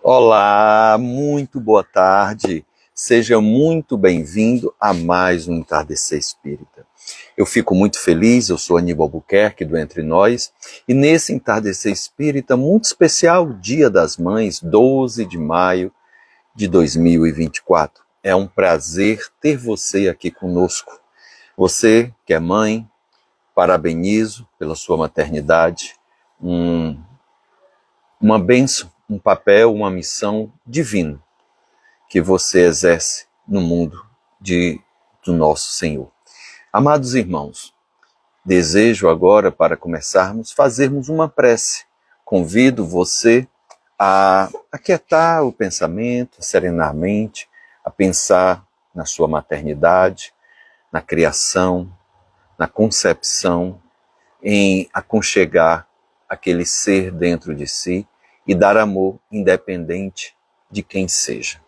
Olá, muito boa tarde. Seja muito bem-vindo a mais um Entardecer Espírita. Eu fico muito feliz, eu sou Aníbal Albuquerque do Entre Nós, e nesse Entardecer Espírita muito especial, Dia das Mães, 12 de maio de 2024. É um prazer ter você aqui conosco. Você que é mãe, parabenizo pela sua maternidade, uma bênção, um papel, uma missão divina que você exerce no mundo do nosso Senhor. Amados irmãos, desejo agora, para começarmos, fazermos uma prece. Convido você a aquietar o pensamento, a serenar a mente, a pensar na sua maternidade, na criação, na concepção, em aconchegar aquele ser dentro de si e dar amor independente de quem seja.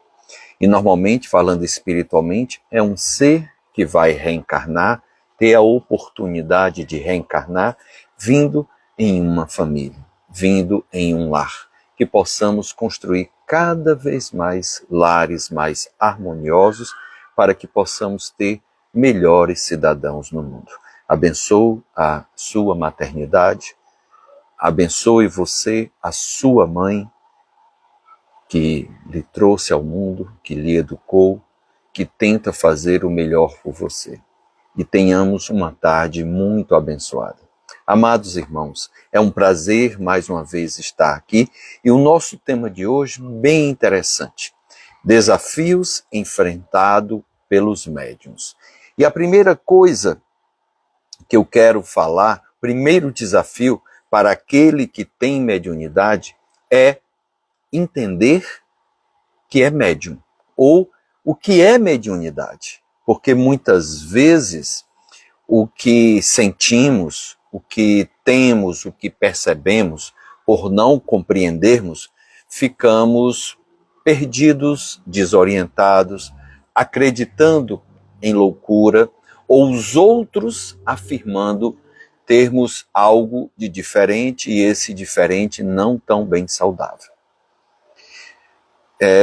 E normalmente, falando espiritualmente, é um ser que vai reencarnar, ter a oportunidade de reencarnar, vindo em uma família, vindo em um lar. Que possamos construir cada vez mais lares mais harmoniosos para que possamos ter melhores cidadãos no mundo. Abençoo a sua maternidade, abençoe você, a sua mãe, que lhe trouxe ao mundo, que lhe educou, que tenta fazer o melhor por você. E tenhamos uma tarde muito abençoada. Amados irmãos, é um prazer mais uma vez estar aqui e o nosso tema de hoje bem interessante. Desafios enfrentados pelos médiuns. E a primeira coisa que eu quero falar, primeiro desafio para aquele que tem mediunidade é entender que é médium, ou o que é mediunidade. Porque muitas vezes o que sentimos, o que temos, o que percebemos, por não compreendermos, ficamos perdidos, desorientados, acreditando em loucura, ou os outros afirmando termos algo de diferente e esse diferente não tão bem saudável.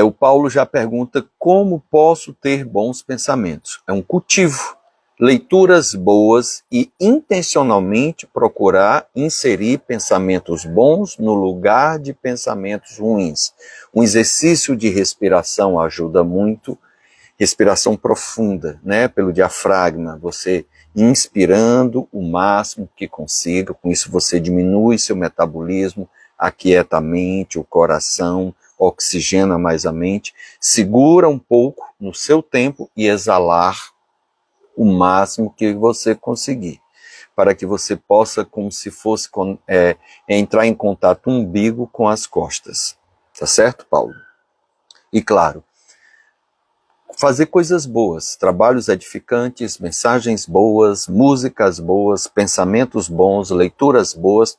O Paulo já pergunta como posso ter bons pensamentos. É um cultivo, leituras boas e intencionalmente procurar inserir pensamentos bons no lugar de pensamentos ruins. Um exercício de respiração ajuda muito, respiração profunda, né, pelo diafragma, você inspirando o máximo que consiga, com isso você diminui seu metabolismo, aquieta a mente, o coração, oxigena mais a mente, segura um pouco no seu tempo e exalar o máximo que você conseguir, para que você possa, como se fosse entrar em contato umbigo com as costas. Tá certo, Paulo? E claro, fazer coisas boas, trabalhos edificantes, mensagens boas, músicas boas, pensamentos bons, leituras boas,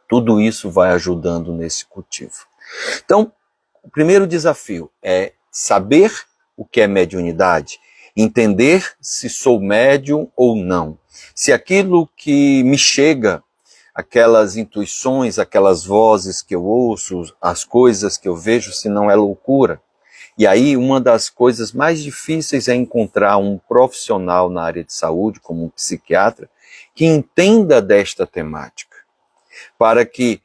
tudo isso vai ajudando nesse cultivo. Então, o primeiro desafio é saber o que é mediunidade, entender se sou médium ou não, se aquilo que me chega, aquelas intuições, aquelas vozes que eu ouço, as coisas que eu vejo, se não é loucura. E aí uma das coisas mais difíceis é encontrar um profissional na área de saúde, como um psiquiatra, que entenda desta temática, para que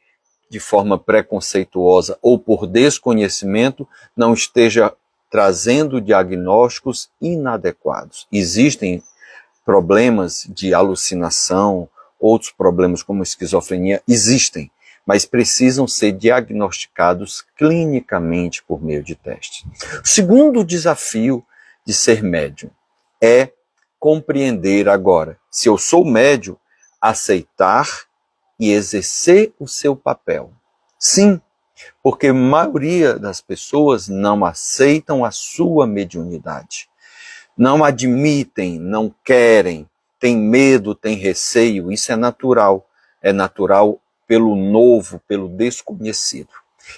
de forma preconceituosa ou por desconhecimento, não esteja trazendo diagnósticos inadequados. Existem problemas de alucinação, outros problemas como esquizofrenia, existem, mas precisam ser diagnosticados clinicamente por meio de testes. O segundo desafio de ser médium é compreender agora, se eu sou médium, aceitar e exercer o seu papel. Sim, porque a maioria das pessoas não aceitam a sua mediunidade. Não admitem, não querem, tem medo, tem receio, isso é natural. É natural pelo novo, pelo desconhecido.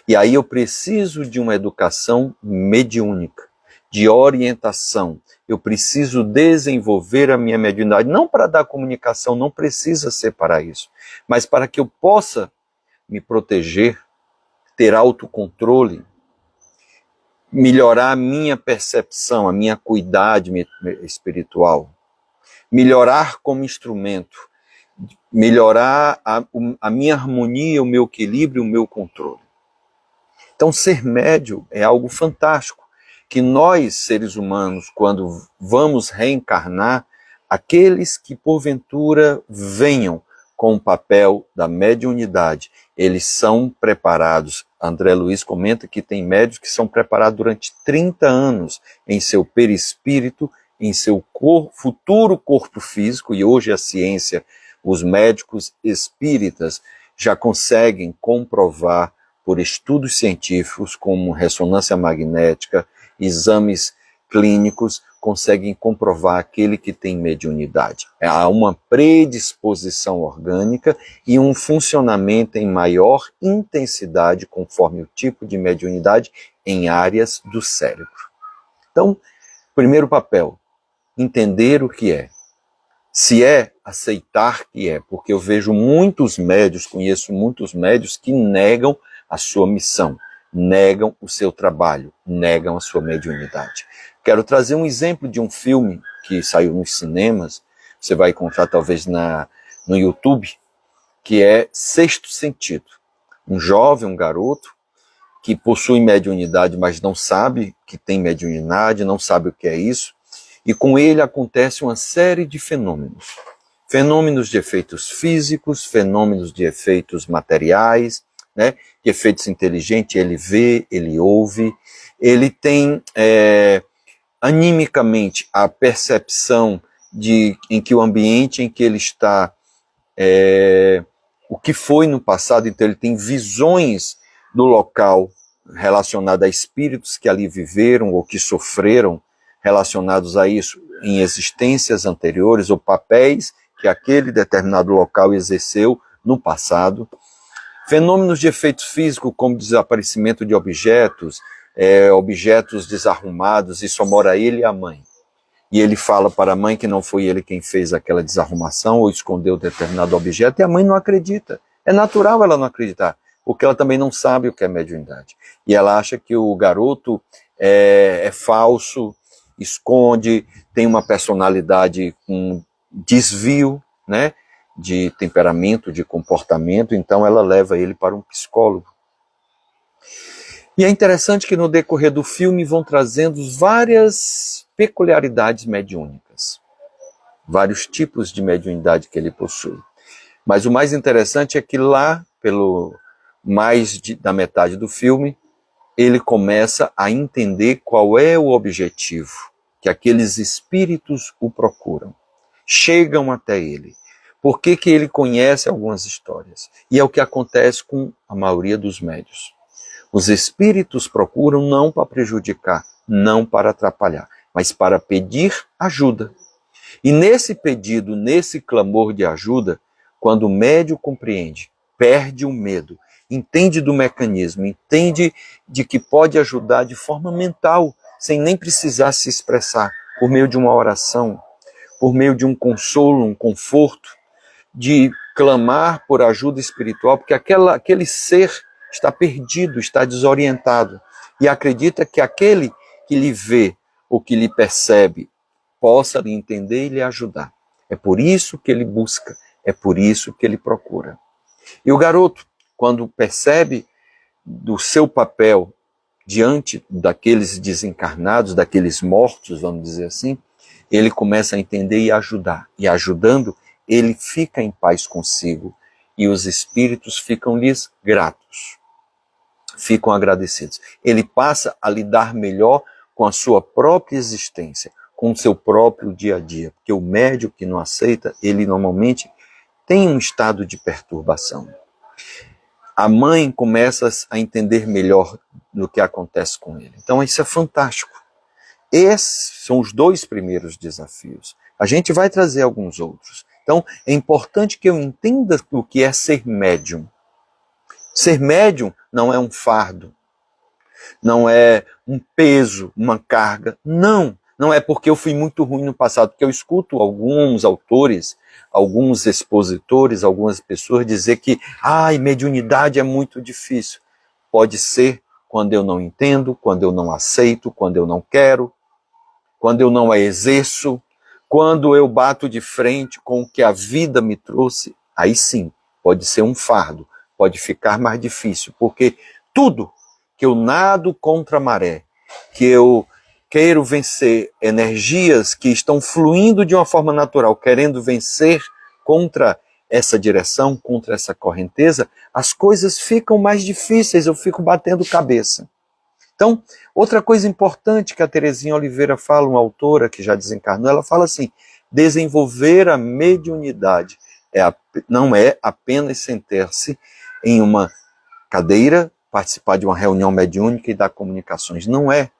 E aí eu preciso de uma educação mediúnica, de orientação. Eu preciso desenvolver a minha mediunidade, não para dar comunicação, não precisa ser para isso, mas para que eu possa me proteger ter autocontrole, melhorar a minha percepção, a minha acuidade espiritual, melhorar como instrumento, melhorar a minha harmonia, o meu equilíbrio, o meu controle. Então, ser médium é algo fantástico, que nós, seres humanos, quando vamos reencarnar, aqueles que porventura venham com o papel da mediunidade, eles são preparados. André Luiz comenta que tem médios que são preparados durante 30 anos em seu perispírito, em seu futuro corpo físico, e hoje a ciência, os médicos espíritas já conseguem comprovar por estudos científicos como ressonância magnética, exames clínicos, conseguem comprovar aquele que tem mediunidade. Há uma predisposição orgânica e um funcionamento em maior intensidade, conforme o tipo de mediunidade, em áreas do cérebro. Então, primeiro papel, entender o que é. Se é, aceitar que é, porque eu vejo muitos médios, conheço muitos médios que negam a sua missão, negam o seu trabalho, negam a sua mediunidade. Quero trazer um exemplo de um filme que saiu nos cinemas, você vai encontrar talvez no YouTube, que é Sexto Sentido. Um jovem, um garoto, que possui mediunidade, mas não sabe que tem mediunidade, não sabe o que é isso, e com ele acontece uma série de fenômenos. Fenômenos de efeitos físicos, fenômenos de efeitos materiais, né? De efeitos inteligentes, ele vê, ele ouve, ele tem animicamente a percepção em que o ambiente em que ele está, o que foi no passado, então ele tem visões do local relacionado a espíritos que ali viveram ou que sofreram relacionados a isso em existências anteriores ou papéis que aquele determinado local exerceu no passado. Fenômenos de efeito físico, como desaparecimento de objetos, objetos desarrumados, e só mora ele e a mãe. E ele fala para a mãe que não foi ele quem fez aquela desarrumação ou escondeu determinado objeto, e a mãe não acredita. É natural ela não acreditar, porque ela também não sabe o que é mediunidade. E ela acha que o garoto é falso, esconde, tem uma personalidade com desvio, né, de temperamento, de comportamento, então ela leva ele para um psicólogo. E é interessante que no decorrer do filme vão trazendo várias peculiaridades mediúnicas, vários tipos de mediunidade que ele possui. Mas o mais interessante é que lá, pelo da metade do filme, ele começa a entender qual é o objetivo que aqueles espíritos o procuram. Chegam até ele. Por que ele conhece algumas histórias? E é o que acontece com a maioria dos médiuns. Os espíritos procuram não para prejudicar, não para atrapalhar, mas para pedir ajuda. E nesse pedido, nesse clamor de ajuda, quando o médium compreende, perde o medo, entende do mecanismo, entende de que pode ajudar de forma mental, sem nem precisar se expressar, por meio de uma oração, por meio de um consolo, um conforto, de clamar por ajuda espiritual, porque aquele ser está perdido, está desorientado, e acredita que aquele que lhe vê ou que lhe percebe possa lhe entender e lhe ajudar. É por isso que ele busca, é por isso que ele procura. E o garoto, quando percebe do seu papel diante daqueles desencarnados, daqueles mortos, vamos dizer assim, ele começa a entender e ajudar. E ajudando, ele fica em paz consigo e os espíritos ficam-lhes gratos, ficam agradecidos. Ele passa a lidar melhor com a sua própria existência, com o seu próprio dia a dia, porque o médium que não aceita, ele normalmente tem um estado de perturbação. A mãe começa a entender melhor do que acontece com ele. Então isso é fantástico. Esses são os dois primeiros desafios. A gente vai trazer alguns outros. Então é importante que eu entenda o que é ser médium. Ser médium não é um fardo, não é um peso, uma carga. Não é porque eu fui muito ruim no passado, porque eu escuto alguns autores, alguns expositores, algumas pessoas dizer que mediunidade é muito difícil. pode ser quando eu não entendo, quando eu não aceito, quando eu não quero, quando eu não a exerço, quando eu bato de frente com o que a vida me trouxe. Aí sim, pode ser um fardo, pode ficar mais difícil, porque tudo que eu nado contra a maré, que eu quero vencer energias que estão fluindo de uma forma natural, querendo vencer contra essa direção, contra essa correnteza, as coisas ficam mais difíceis, eu fico batendo cabeça. Então, outra coisa importante que a Terezinha Oliveira fala, uma autora que já desencarnou, ela fala assim, desenvolver a mediunidade não é apenas sentar-se em uma cadeira, participar de uma reunião mediúnica e dar comunicações, não é.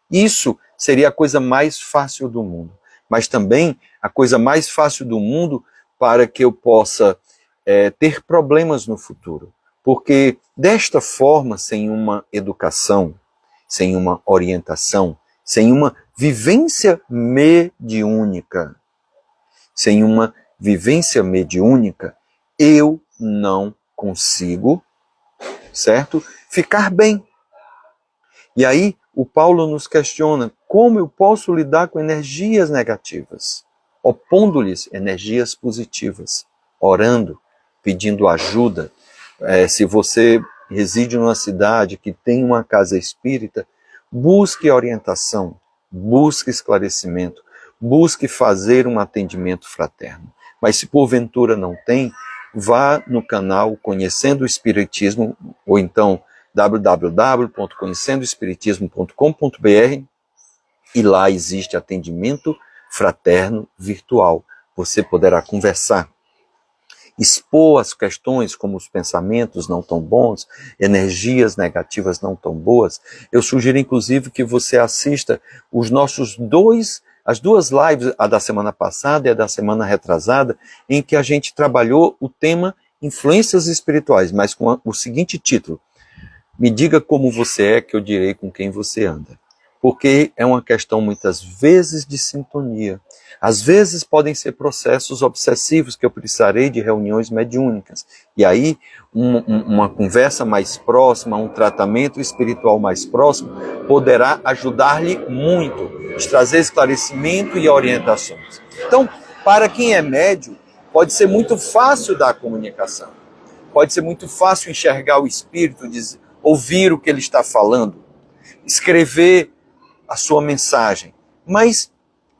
Isso seria a coisa mais fácil do mundo, mas também a coisa mais fácil do mundo para que eu possa ter problemas no futuro. Porque desta forma, sem uma educação, sem uma orientação, sem uma vivência mediúnica, eu não consigo, certo? Ficar bem. E aí, o Paulo nos questiona como eu posso lidar com energias negativas, opondo-lhes energias positivas, orando, pedindo ajuda. Se você reside numa cidade que tem uma casa espírita, busque orientação, busque esclarecimento, busque fazer um atendimento fraterno. Mas se porventura não tem, vá no canal Conhecendo o Espiritismo, ou então www.conhecendoespiritismo.com.br, e lá existe atendimento fraterno virtual. Você poderá conversar, expor as questões como os pensamentos não tão bons, energias negativas não tão boas. Eu sugiro inclusive que você assista as duas lives, a da semana passada e a da semana retrasada, em que a gente trabalhou o tema influências espirituais, mas com o seguinte título: me diga como você é, que eu direi com quem você anda. Porque é uma questão, muitas vezes, de sintonia. Às vezes podem ser processos obsessivos que eu precisarei de reuniões mediúnicas. E aí, uma conversa mais próxima, um tratamento espiritual mais próximo, poderá ajudar-lhe muito, trazer esclarecimento e orientações. Então, para quem é médium, pode ser muito fácil dar a comunicação. Pode ser muito fácil enxergar o espírito, ouvir o que ele está falando, escrever a sua mensagem, mas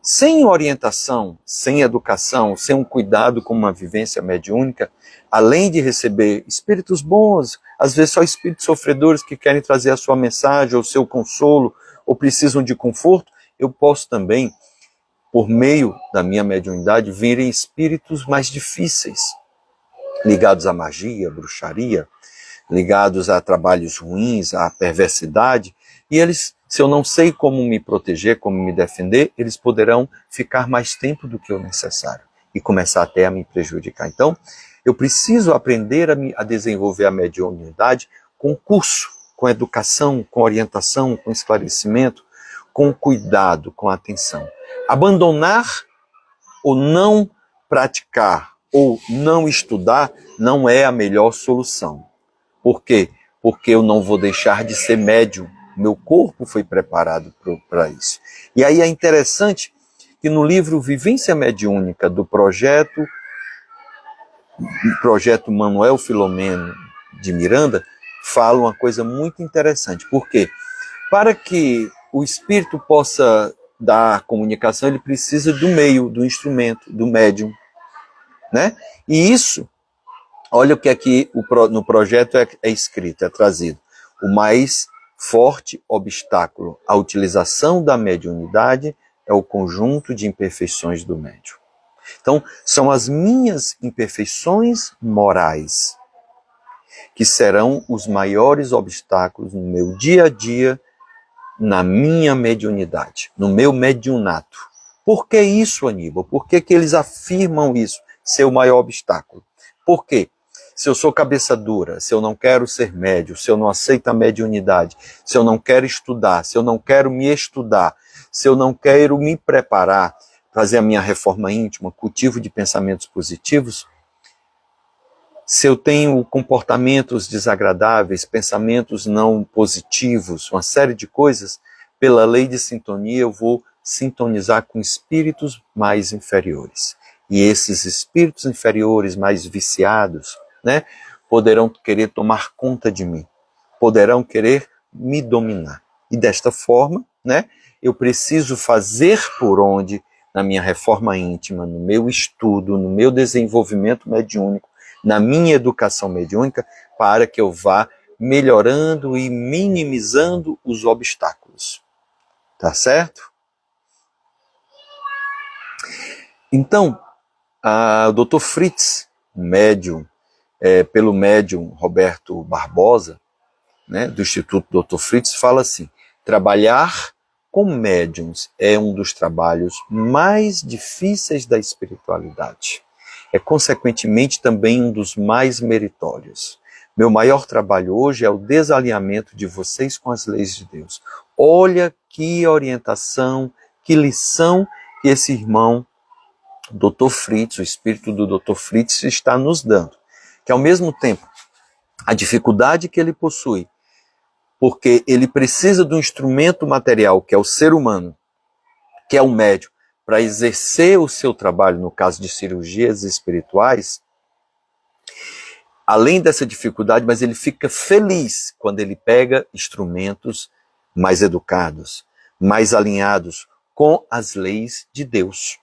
sem orientação, sem educação, sem um cuidado com uma vivência mediúnica, além de receber espíritos bons, às vezes só espíritos sofredores que querem trazer a sua mensagem, ou o seu consolo, ou precisam de conforto, eu posso também, por meio da minha mediunidade, virem espíritos mais difíceis, ligados à magia, bruxaria, ligados a trabalhos ruins, à perversidade, e eles, se eu não sei como me proteger, como me defender, eles poderão ficar mais tempo do que o necessário e começar até a me prejudicar. Então, eu preciso aprender a desenvolver a mediunidade com curso, com educação, com orientação, com esclarecimento, com cuidado, com atenção. Abandonar ou não praticar ou não estudar não é a melhor solução. Por quê? Porque eu não vou deixar de ser médium. Meu corpo foi preparado para isso. E aí é interessante que no livro Vivência Mediúnica do projeto Manuel Filomeno de Miranda, fala uma coisa muito interessante. Por quê? Para que o espírito possa dar comunicação, ele precisa do meio, do instrumento, do médium, né? E isso, olha o que aqui no projeto é escrito, é trazido. O mais forte obstáculo à utilização da mediunidade é o conjunto de imperfeições do médium. Então, são as minhas imperfeições morais que serão os maiores obstáculos no meu dia a dia, na minha mediunidade, no meu mediunato. Por que isso, Aníbal? Por que eles afirmam isso ser o maior obstáculo? Por quê? Se eu sou cabeça dura, se eu não quero ser médium, se eu não aceito a mediunidade, se eu não quero estudar, se eu não quero me estudar, se eu não quero me preparar, fazer a minha reforma íntima, cultivo de pensamentos positivos, se eu tenho comportamentos desagradáveis, pensamentos não positivos, uma série de coisas, pela lei de sintonia eu vou sintonizar com espíritos mais inferiores. E esses espíritos inferiores mais viciados, né, poderão querer tomar conta de mim, poderão querer me dominar. E desta forma, né, eu preciso fazer por onde, na minha reforma íntima, no meu estudo, no meu desenvolvimento mediúnico, na minha educação mediúnica, para que eu vá melhorando e minimizando os obstáculos. Tá certo? Então, o Dr. Fritz, médium, pelo médium Roberto Barbosa, né, do Instituto Dr. Fritz, fala assim: trabalhar com médiums é um dos trabalhos mais difíceis da espiritualidade. É, consequentemente, também um dos mais meritórios. Meu maior trabalho hoje é o desalinhamento de vocês com as leis de Deus. Olha que orientação, que lição que esse irmão, Dr. Fritz, o espírito do Dr. Fritz, está nos dando. Que ao mesmo tempo, a dificuldade que ele possui, porque ele precisa de um instrumento material, que é o ser humano, que é o médium, para exercer o seu trabalho, no caso de cirurgias espirituais, além dessa dificuldade, mas ele fica feliz quando ele pega instrumentos mais educados, mais alinhados com as leis de Deus.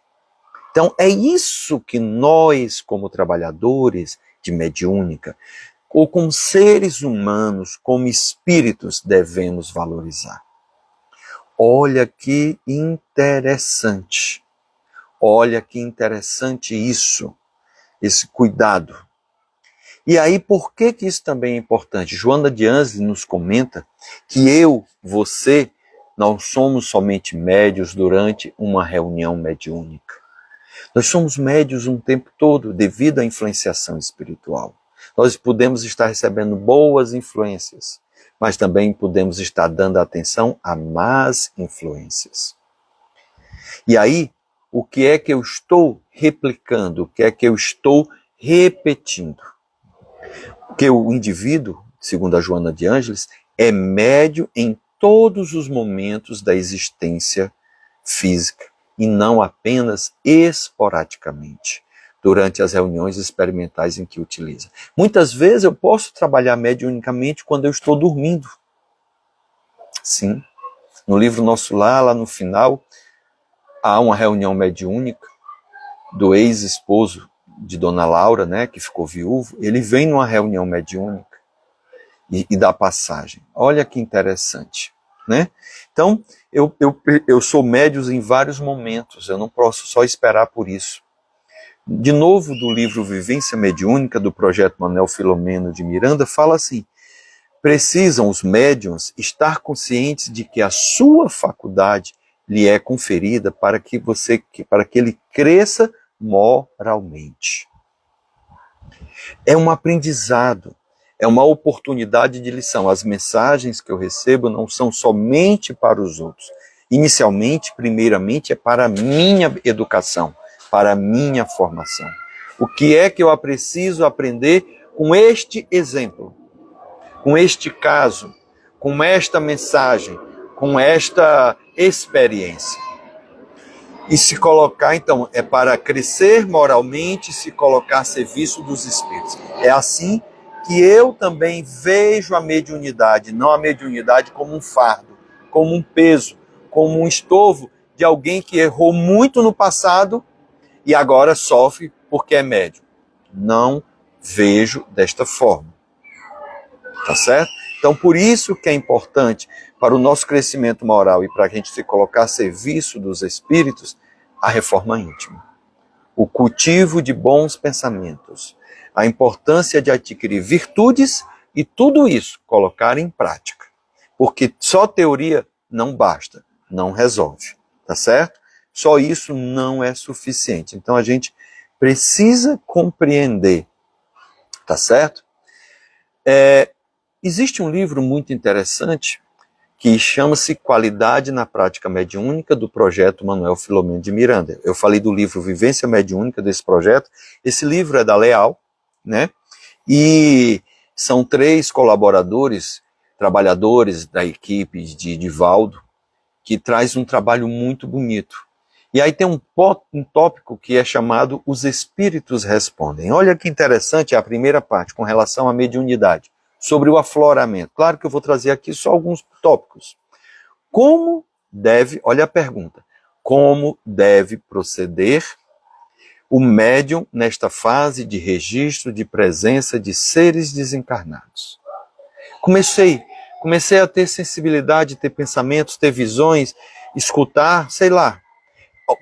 Então é isso que nós, como trabalhadores de mediúnica, ou como seres humanos, como espíritos, devemos valorizar. Olha que interessante. Olha que interessante isso, esse cuidado. E aí, por que isso também é importante? Joana de Ângeles nos comenta que eu, você, não somos somente médios durante uma reunião mediúnica. Nós somos médios um tempo todo devido à influenciação espiritual. Nós podemos estar recebendo boas influências, mas também podemos estar dando atenção a más influências. E aí, o que é que eu estou replicando? O que é que eu estou repetindo? Porque o indivíduo, segundo a Joana de Ângeles, é médio em todos os momentos da existência física e não apenas esporadicamente, durante as reuniões experimentais em que utiliza. Muitas vezes eu posso trabalhar mediunicamente quando eu estou dormindo. Sim, no livro Nosso Lar, lá no final, há uma reunião mediúnica do ex-esposo de Dona Laura, né, que ficou viúvo. Ele vem numa reunião mediúnica e dá passagem. Olha que interessante, né? Então, eu sou médium em vários momentos, eu não posso só esperar por isso. De novo, do livro Vivência Mediúnica, do projeto Manuel Filomeno de Miranda, fala assim: precisam os médiuns estar conscientes de que a sua faculdade lhe é conferida para que ele cresça moralmente. É um aprendizado, é uma oportunidade de lição. As mensagens que eu recebo não são somente para os outros. Inicialmente, primeiramente, é para a minha educação, para a minha formação. O que é que eu preciso aprender com este exemplo, com este caso, com esta mensagem, com esta experiência? E se colocar, então, é para crescer moralmente, se colocar a serviço dos espíritos. É assim que eu também vejo a mediunidade, não a mediunidade como um fardo, como um peso, como um estorvo de alguém que errou muito no passado e agora sofre porque é médium. Não vejo desta forma. Tá certo? Então, por isso que é importante para o nosso crescimento moral e para a gente se colocar a serviço dos espíritos, a reforma íntima. O cultivo de bons pensamentos. A importância de adquirir virtudes e tudo isso colocar em prática. Porque só teoria não basta, não resolve. Tá certo? Só isso não é suficiente. Então, a gente precisa compreender. Tá certo? Existe um livro muito interessante que chama-se Qualidade na Prática Mediúnica, do projeto Manuel Filomeno de Miranda. Eu falei do livro Vivência Mediúnica, desse projeto. Esse livro é da Leal, né? E são 3 colaboradores, trabalhadores da equipe de Divaldo, que traz um trabalho muito bonito. E aí tem um tópico que é chamado Os Espíritos Respondem. Olha que interessante a primeira parte, com relação à mediunidade, sobre o afloramento. Claro que eu vou trazer aqui só alguns tópicos. Como deve, olha a pergunta, como deve proceder o médium nesta fase de registro de presença de seres desencarnados? Comecei a ter sensibilidade, ter pensamentos, ter visões, escutar, sei lá,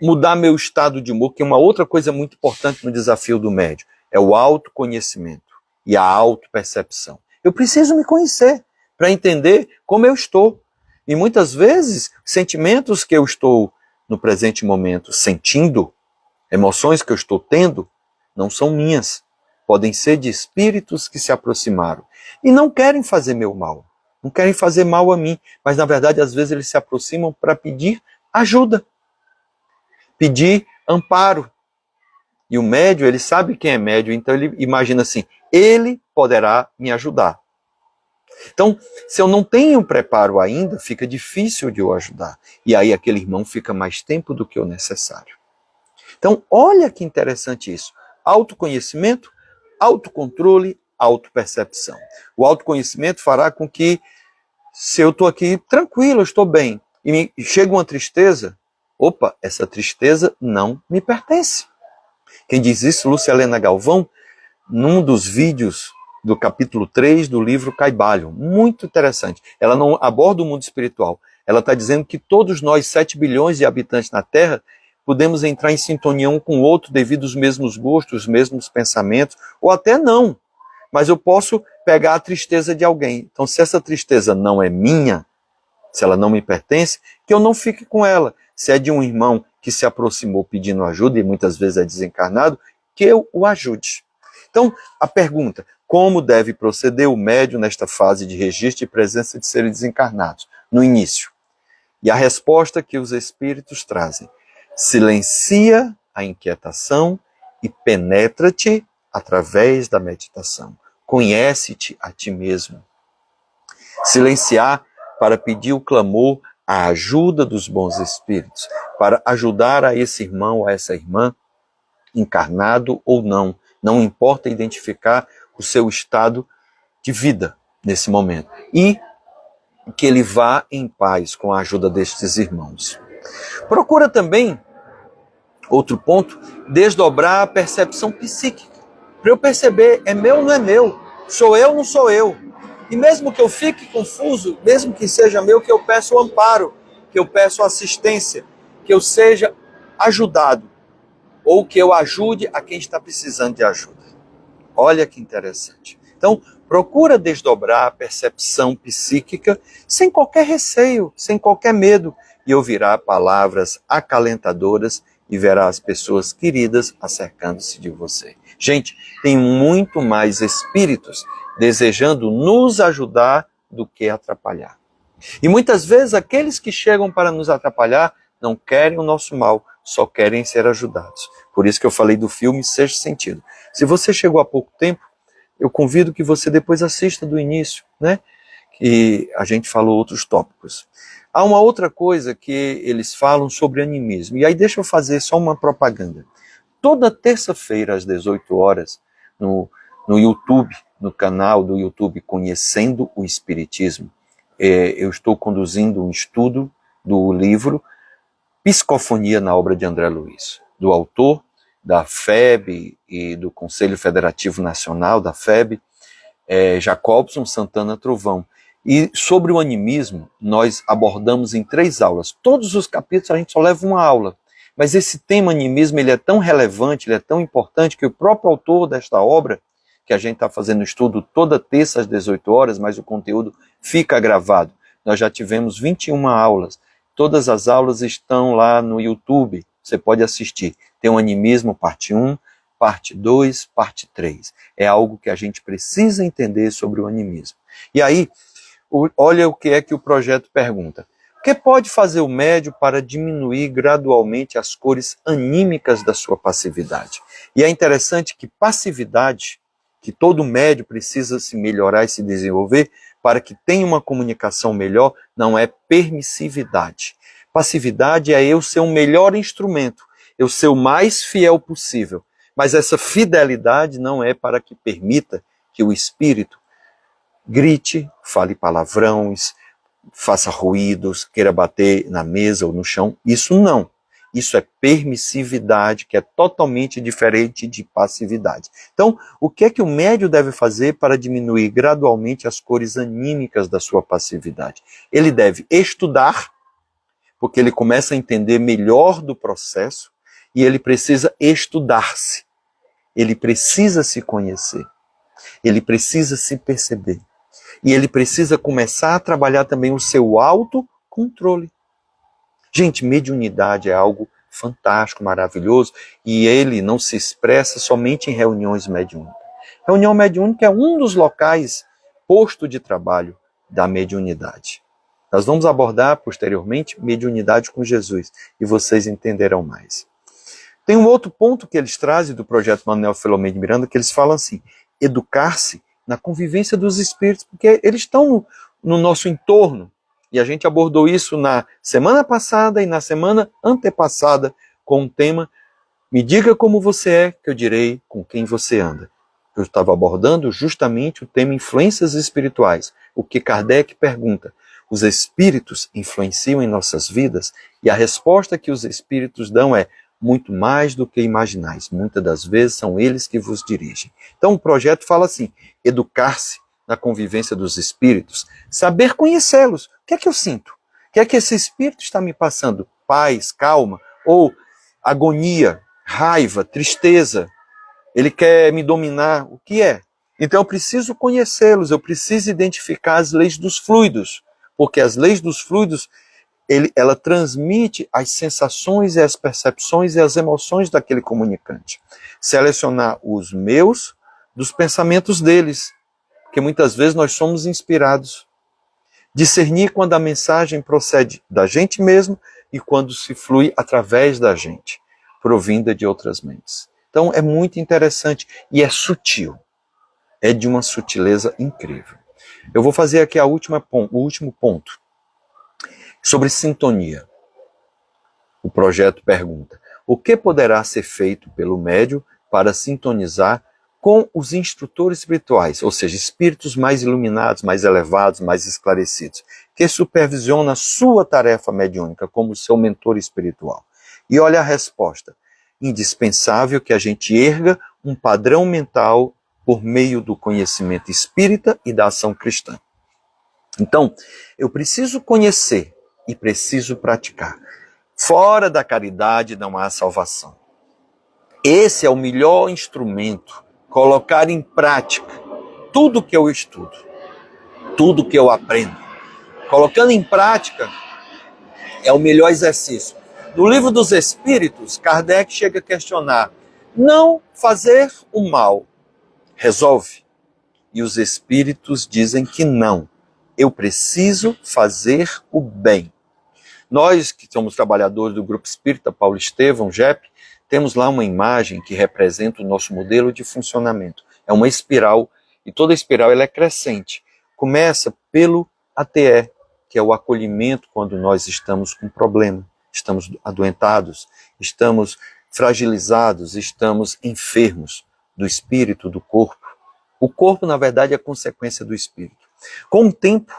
mudar meu estado de humor, que é uma outra coisa muito importante no desafio do médium, é o autoconhecimento e a autopercepção. Eu preciso me conhecer para entender como eu estou. E muitas vezes, sentimentos que eu estou no presente momento sentindo, emoções que eu estou tendo, não são minhas. Podem ser de espíritos que se aproximaram e não querem fazer meu mal, não querem fazer mal a mim, mas na verdade às vezes eles se aproximam para pedir ajuda, pedir amparo. E o médium, ele sabe quem é médium, então ele imagina assim, ele poderá me ajudar. Então, se eu não tenho preparo ainda, fica difícil de eu ajudar. E aí aquele irmão fica mais tempo do que o necessário. Então, olha que interessante isso. Autoconhecimento, autocontrole, autopercepção. O autoconhecimento fará com que, se eu estou aqui tranquilo, eu estou bem, e me chega uma tristeza, opa, essa tristeza não me pertence. Quem diz isso? Lúcia Helena Galvão, num dos vídeos do capítulo 3 do livro Caibalho. Muito interessante. Ela não aborda o mundo espiritual. Ela está dizendo que todos nós, 7 bilhões de habitantes na Terra, podemos entrar em sintonia um com o outro devido aos mesmos gostos, os mesmos pensamentos, ou até não. Mas eu posso pegar a tristeza de alguém. Então, se essa tristeza não é minha, se ela não me pertence, que eu não fique com ela. Se é de um irmão que se aproximou pedindo ajuda, e muitas vezes é desencarnado, que eu o ajude. Então, a pergunta, como deve proceder o médium nesta fase de registro e presença de seres desencarnados? No início. E a resposta que os espíritos trazem: silencia a inquietação e penetra-te através da meditação. Conhece-te a ti mesmo. Silenciar para pedir o clamor, a ajuda dos bons espíritos, para ajudar a esse irmão, a essa irmã, encarnado ou não. Não importa identificar o seu estado de vida nesse momento. E que ele vá em paz com a ajuda destes irmãos. Procura também, outro ponto, desdobrar a percepção psíquica. Para eu perceber, é meu ou não é meu? Sou eu ou não sou eu? E mesmo que eu fique confuso, mesmo que seja meu, que eu peço o amparo, que eu peço assistência, que eu seja ajudado, ou que eu ajude a quem está precisando de ajuda. Olha que interessante. Então, procura desdobrar a percepção psíquica sem qualquer receio, sem qualquer medo, e ouvirá palavras acalentadoras e verá as pessoas queridas acercando-se de você. Gente, tem muito mais espíritos desejando nos ajudar do que atrapalhar. E muitas vezes aqueles que chegam para nos atrapalhar não querem o nosso mal, só querem ser ajudados. Por isso que eu falei do filme Sexto Sentido. Se você chegou há pouco tempo, eu convido que você depois assista do início, né? Que a gente falou outros tópicos. Há uma outra coisa que eles falam sobre animismo. E aí deixa eu fazer só uma propaganda. Toda terça-feira, às 18 horas, no YouTube, no canal do YouTube Conhecendo o Espiritismo, eu estou conduzindo um estudo do livro Psicofonia na obra de André Luiz, do autor da FEB e do Conselho Federativo Nacional da FEB, Jacobson Santana Trovão. E sobre o animismo, nós abordamos em 3 aulas. Todos os capítulos a gente só leva uma aula. Mas esse tema animismo, ele é tão relevante, ele é tão importante, que o próprio autor desta obra, que a gente está fazendo estudo toda terça às 18 horas, mas o conteúdo fica gravado. Nós já tivemos 21 aulas. Todas as aulas estão lá no YouTube, você pode assistir. Tem o Animismo parte 1, parte 2, parte 3. É algo que a gente precisa entender sobre o animismo. E aí, olha o que é que o projeto pergunta. O que pode fazer o médium para diminuir gradualmente as cores anímicas da sua passividade? E é interessante que passividade que todo médium precisa se melhorar e se desenvolver para que tenha uma comunicação melhor, não é permissividade. Passividade é eu ser um melhor instrumento, eu ser o mais fiel possível. Mas essa fidelidade não é para que permita que o espírito grite, fale palavrões, faça ruídos, queira bater na mesa ou no chão. Isso não. Isso é permissividade, que é totalmente diferente de passividade. Então, o que é que o médium deve fazer para diminuir gradualmente as cores anímicas da sua passividade? Ele deve estudar, porque ele começa a entender melhor do processo, e ele precisa estudar-se. Ele precisa se conhecer. Ele precisa se perceber. E ele precisa começar a trabalhar também o seu autocontrole. Gente, mediunidade é algo fantástico, maravilhoso, e ele não se expressa somente em reuniões mediúnicas. Reunião mediúnica é um dos locais, posto de trabalho da mediunidade. Nós vamos abordar posteriormente mediunidade com Jesus, e vocês entenderão mais. Tem um outro ponto que eles trazem do projeto Manuel Filomeno de Miranda, que eles falam assim, educar-se na convivência dos espíritos, porque eles estão no nosso entorno. E a gente abordou isso na semana passada e na semana antepassada com o tema Me diga como você é, que eu direi com quem você anda. Eu estava abordando justamente o tema influências espirituais. O que Kardec pergunta, os espíritos influenciam em nossas vidas? E a resposta que os espíritos dão é muito mais do que imaginais. Muitas das vezes são eles que vos dirigem. Então o projeto fala assim, educar-se na convivência dos espíritos, saber conhecê-los. O que é que eu sinto? O que é que esse espírito está me passando? Paz, calma, ou agonia, raiva, tristeza? Ele quer me dominar? O que é? Então eu preciso conhecê-los, eu preciso identificar as leis dos fluidos, porque as leis dos fluidos, ela transmite as sensações e as percepções e as emoções daquele comunicante. Selecionar os meus dos pensamentos deles, porque muitas vezes nós somos inspirados. Discernir quando a mensagem procede da gente mesmo e quando se flui através da gente, provinda de outras mentes. Então é muito interessante e é sutil. É de uma sutileza incrível. Eu vou fazer aqui o último ponto. Sobre sintonia. O projeto pergunta, o que poderá ser feito pelo médium para sintonizar com os instrutores espirituais, ou seja, espíritos mais iluminados, mais elevados, mais esclarecidos, que supervisionam a sua tarefa mediúnica como seu mentor espiritual? E olha a resposta. Indispensável que a gente erga um padrão mental por meio do conhecimento espírita e da ação cristã. Então, eu preciso conhecer e preciso praticar. Fora da caridade não há salvação. Esse é o melhor instrumento, colocar em prática tudo que eu estudo, tudo que eu aprendo. Colocando em prática é o melhor exercício. No Livro dos Espíritos, Kardec chega a questionar, não fazer o mal resolve? E os espíritos dizem que não. Eu preciso fazer o bem. Nós que somos trabalhadores do Grupo Espírita Paulo Estevão, GEP, temos lá uma imagem que representa o nosso modelo de funcionamento. É uma espiral, e toda espiral ela é crescente. Começa pelo ATE, que é o acolhimento quando nós estamos com problema, estamos adoentados, estamos fragilizados, estamos enfermos do espírito, do corpo. O corpo, na verdade, é a consequência do espírito. Com o tempo,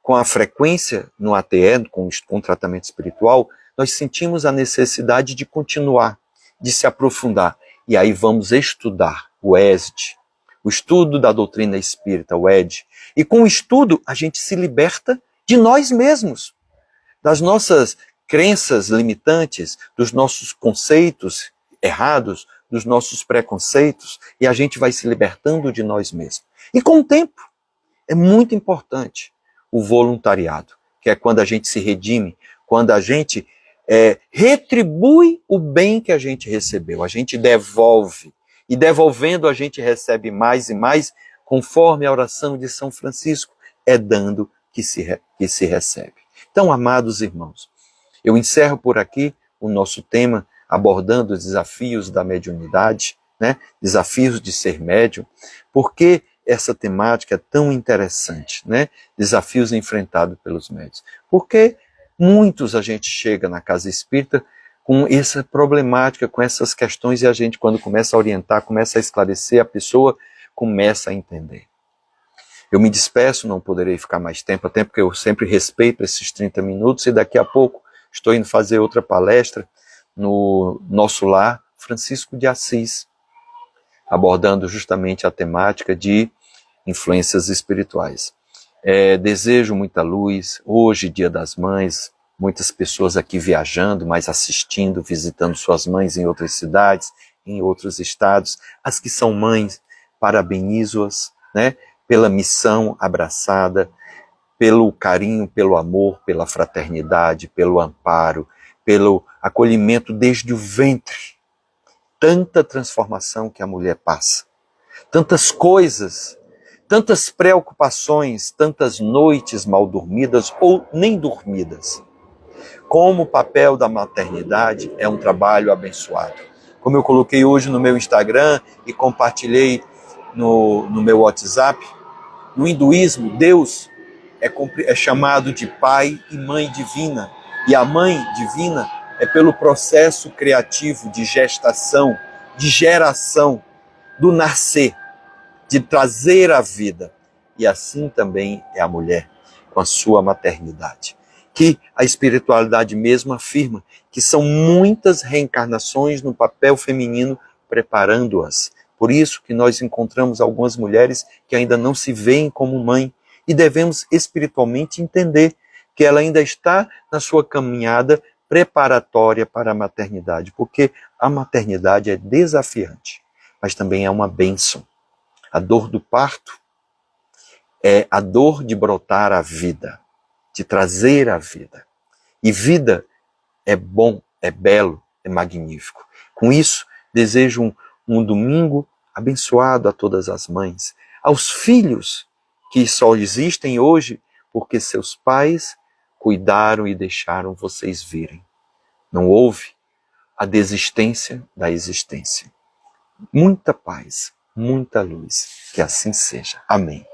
com a frequência no ATE, com o tratamento espiritual, nós sentimos a necessidade de continuar, de se aprofundar. E aí vamos estudar o ESD, o estudo da doutrina espírita, o ED. E com o estudo, a gente se liberta de nós mesmos, das nossas crenças limitantes, dos nossos conceitos errados, dos nossos preconceitos, e a gente vai se libertando de nós mesmos. E com o tempo, é muito importante o voluntariado, que é quando a gente se redime, quando a gente retribui o bem que a gente recebeu, a gente devolve, e devolvendo a gente recebe mais e mais, conforme a oração de São Francisco, é dando que se recebe. Então, amados irmãos, eu encerro por aqui o nosso tema, abordando os desafios da mediunidade, né? Desafios de ser médium. Por que essa temática é tão interessante, né? Desafios enfrentados pelos médios. Porque muitos a gente chega na casa espírita com essa problemática, com essas questões, e a gente, quando começa a orientar, começa a esclarecer, a pessoa começa a entender. Eu me despeço, não poderei ficar mais tempo, até porque eu sempre respeito esses 30 minutos, e daqui a pouco estou indo fazer outra palestra no nosso lar, Francisco de Assis, abordando justamente a temática de influências espirituais. Desejo muita luz. Hoje, Dia das Mães, muitas pessoas aqui viajando, mas assistindo, visitando suas mães em outras cidades, em outros estados. As que são mães, parabenizo-as, né, pela missão abraçada, pelo carinho, pelo amor, pela fraternidade, pelo amparo, pelo acolhimento desde o ventre. Tanta transformação que a mulher passa, tantas coisas, tantas preocupações, tantas noites mal dormidas ou nem dormidas. Como o papel da maternidade é um trabalho abençoado. Como eu coloquei hoje no meu Instagram e compartilhei no meu WhatsApp, no hinduísmo, Deus é chamado de Pai e Mãe Divina. E a Mãe Divina é pelo processo criativo de gestação, de geração, do nascer, de trazer a vida. E assim também é a mulher, com a sua maternidade. Que a espiritualidade mesmo afirma que são muitas reencarnações no papel feminino preparando-as. Por isso que nós encontramos algumas mulheres que ainda não se veem como mãe, e devemos espiritualmente entender que ela ainda está na sua caminhada preparatória para a maternidade, porque a maternidade é desafiante, mas também é uma bênção. A dor do parto é a dor de brotar a vida, de trazer a vida. E vida é bom, é belo, é magnífico. Com isso, desejo um domingo abençoado a todas as mães, aos filhos que só existem hoje porque seus pais cuidaram e deixaram vocês virem. Não houve a desistência da existência. Muita paz, muita luz, que assim seja. Amém.